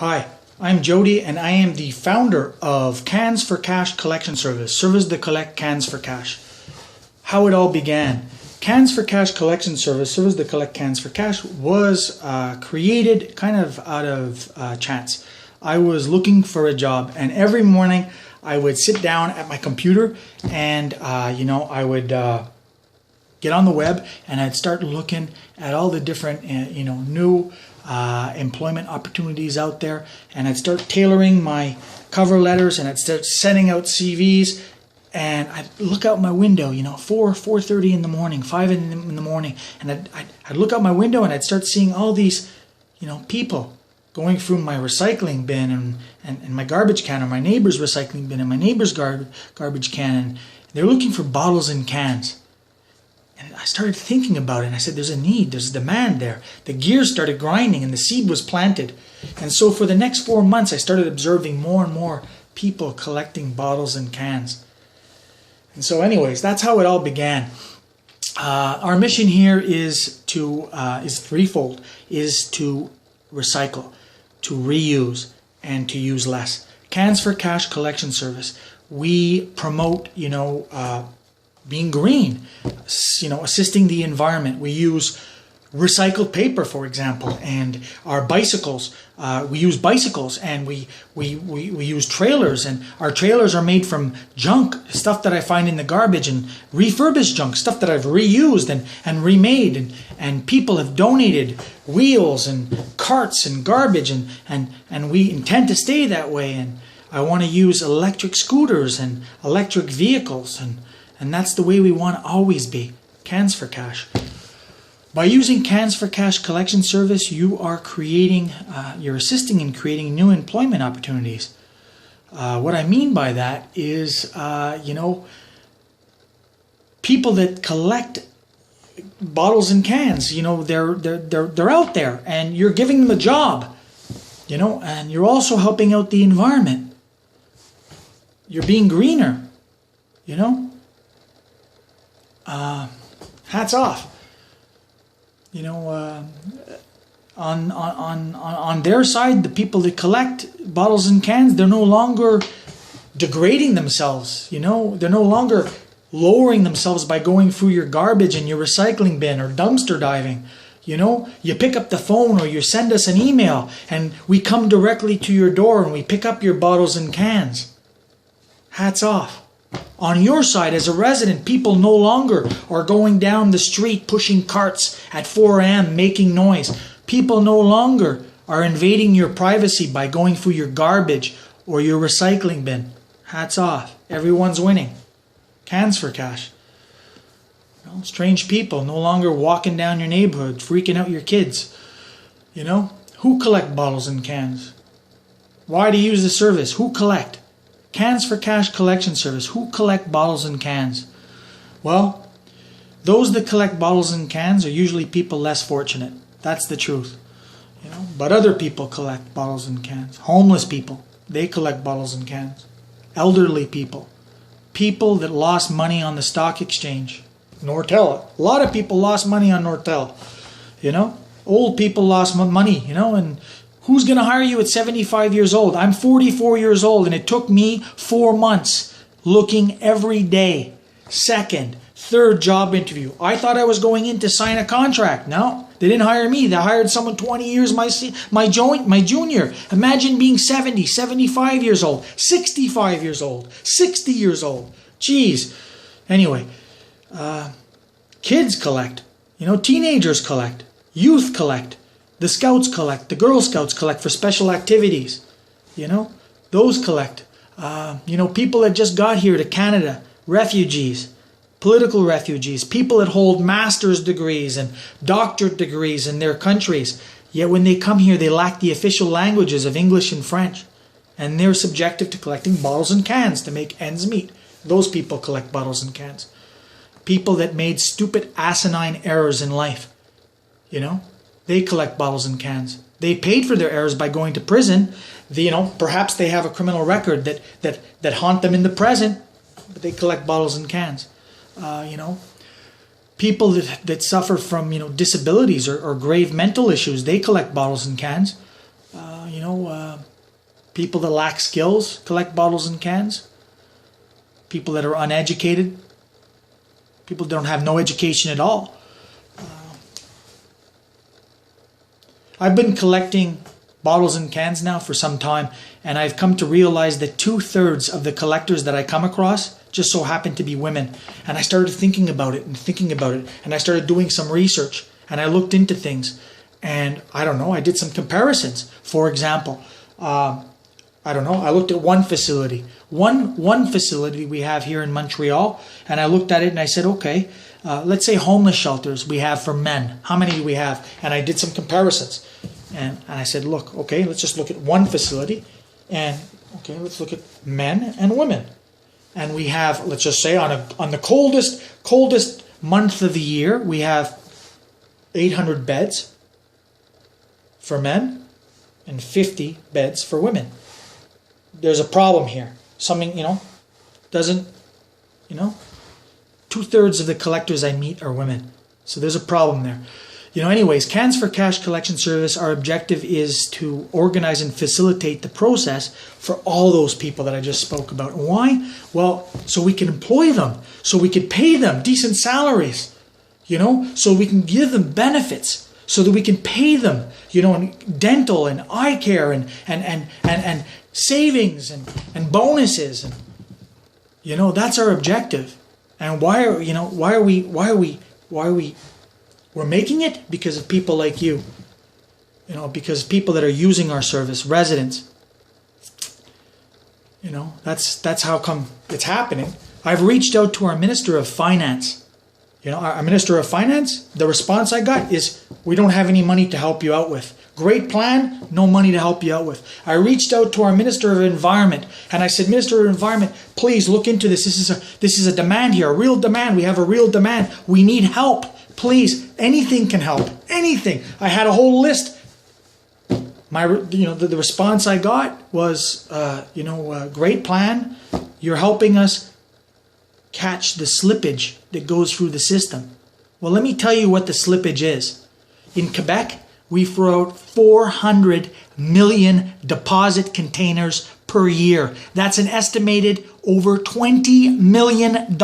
Hi, I'm Jody and I am the founder of Cans for Cash collection service to collect cans for cash. How it all began. Cans for Cash collection service to collect cans for cash was created kind of out of chance. I was looking for a job and every morning I would sit down at my computer and I would get on the web and I'd start looking at all the different new employment opportunities out there, and I'd start tailoring my cover letters and I'd start sending out CVs, and I'd look out my window, 4:30 in the morning, 5 in the morning, and I'd look out my window and I'd start seeing all these people going through my recycling bin and my garbage can, or my neighbor's recycling bin and my neighbor's garbage can, and they're looking for bottles and cans. And I started thinking about it, and I said, there's a need, there's a demand there. The gears started grinding and the seed was planted. And so for the next 4 months, I started observing more and more people collecting bottles and cans. And so anyways, that's how it all began. Our mission here is threefold, is to recycle, to reuse, and to use less. Cans for Cash collection service. We promote, being green, assisting the environment. We use recycled paper, for example, and our bicycles. We use bicycles, and we use trailers, and our trailers are made from junk, stuff that I find in the garbage, and refurbished junk, stuff that I've reused and remade, and people have donated wheels and carts and garbage, and we intend to stay that way. And I want to use electric scooters and electric vehicles, and that's the way we want to always be. Cans for Cash. By using Cans for Cash collection service, you are you're assisting in creating new employment opportunities. What I mean by that is, people that collect bottles and cans, they're out there, and you're giving them a job, and you're also helping out the environment. You're being greener, hats off. On their side, the people that collect bottles and cans, they're no longer degrading themselves. They're no longer lowering themselves by going through your garbage and your recycling bin or dumpster diving. You pick up the phone or you send us an email and we come directly to your door and we pick up your bottles and cans. Hats off. On your side, as a resident, people no longer are going down the street pushing carts at 4 a.m. making noise. People no longer are invading your privacy by going through your garbage or your recycling bin. Hats off. Everyone's winning. Cans for Cash. Strange people no longer walking down your neighborhood, freaking out your kids. Who collect bottles and cans? Why to use the service? Who collect? Cans for Cash collection service. Who collect bottles and cans? Well, those that collect bottles and cans are usually people less fortunate. That's the truth. But other people collect bottles and cans. Homeless people, they collect bottles and cans. Elderly people. People that lost money on the stock exchange. Nortel. A lot of people lost money on Nortel. Old people lost money, and who's going to hire you at 75 years old? I'm 44 years old, and it took me 4 months looking every day. Second, third job interview. I thought I was going in to sign a contract. No, they didn't hire me. They hired someone 20 years my junior. Imagine being 70, 75 years old, 65 years old, 60 years old. Jeez. Anyway, kids collect. Teenagers collect. Youth collect. The Scouts collect. The Girl Scouts collect for special activities. Those collect. People that just got here to Canada. Refugees. Political refugees. People that hold master's degrees and doctorate degrees in their countries. Yet when they come here, they lack the official languages of English and French. And they're subjected to collecting bottles and cans to make ends meet. Those people collect bottles and cans. People that made stupid, asinine errors in life. They collect bottles and cans. They paid for their errors by going to prison. Perhaps they have a criminal record that haunt them in the present, but they collect bottles and cans. People that suffer from disabilities or grave mental issues, they collect bottles and cans. people that lack skills collect bottles and cans. People that are uneducated. People that don't have no education at all. I've been collecting bottles and cans now for some time, and I've come to realize that 2/3 of the collectors that I come across just so happen to be women. And I started thinking about it, and I started doing some research, and I looked into things, and I don't know, I did some comparisons. For example, I looked at one facility. One facility we have here in Montreal, and I looked at it and I said, okay, let's say homeless shelters we have for men. How many do we have? And I did some comparisons. And I said, look, okay, let's just look at one facility. And, okay, let's look at men and women. And we have, let's just say on the coldest month of the year, we have 800 beds for men and 50 beds for women. There's a problem here. Something, doesn't, 2/3 of the collectors I meet are women. So there's a problem there. Anyways, Cans for Cash Collection Service, our objective is to organize and facilitate the process for all those people that I just spoke about. Why? Well, so we can employ them, so we can pay them decent salaries, so we can give them benefits, so that we can pay them, dental and eye care and savings and bonuses, and that's our objective. And why are we we're making it? Because of people like you, because people that are using our service, residents. That's how come it's happening. I've reached out to our Minister of Finance. Our Minister of Finance, the response I got is, we don't have any money to help you out with. Great plan, no money to help you out with. I reached out to our Minister of Environment, and I said, Minister of Environment, please look into this. This is a demand here, a real demand. We have a real demand. We need help. Please, anything can help. Anything. I had a whole list. The response I got was, great plan. You're helping us catch the slippage that goes through the system. Well, let me tell you what the slippage is. In Quebec, we throw out 400 million deposit containers per year. That's an estimated over $20 million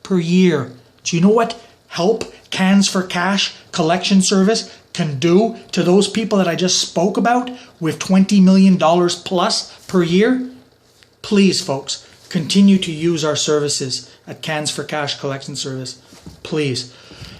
per year. Do you know what help Cans for Cash Collection Service can do to those people that I just spoke about with $20 million plus per year? Please, folks, continue to use our services at Cans for Cash Collection Service. Please.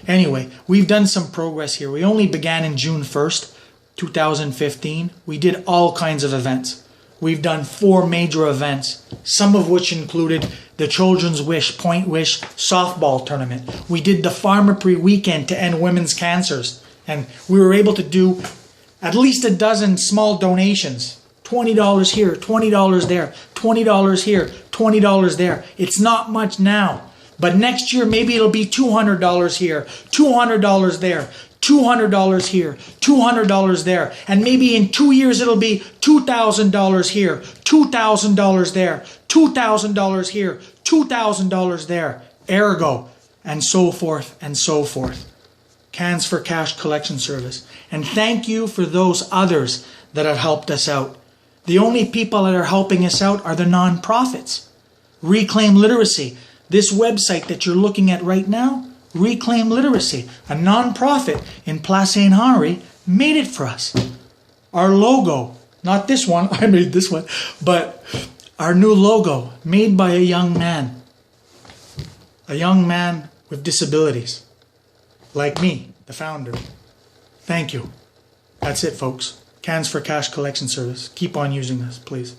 Anyway, we've done some progress here. We only began in June 1st, 2015. We did all kinds of events. We've done 4 major events, some of which included the Children's Wish, Point Wish softball tournament. We did the Pharmaprix weekend to end women's cancers. And we were able to do at least a dozen small donations. $20 here, $20 there, $20 here, $20 there. It's not much now. But next year, maybe it'll be $200 here, $200 there, $200 here, $200 there. And maybe in 2 years, it'll be $2,000 here, $2,000 there, $2,000 here, $2,000 there. Ergo, and so forth and so forth. Cans for Cash Collection Service. And thank you for those others that have helped us out. The only people that are helping us out are the non-profits. Reclaim Literacy. This website that you're looking at right now, Reclaim Literacy, a non-profit in Place Saint-Henri, made it for us. Our logo, not this one, I made this one, but our new logo, made by a young man with disabilities, like me, the founder. Thank you. That's it, folks. Cans for Cash Collection Service. Keep on using us, please.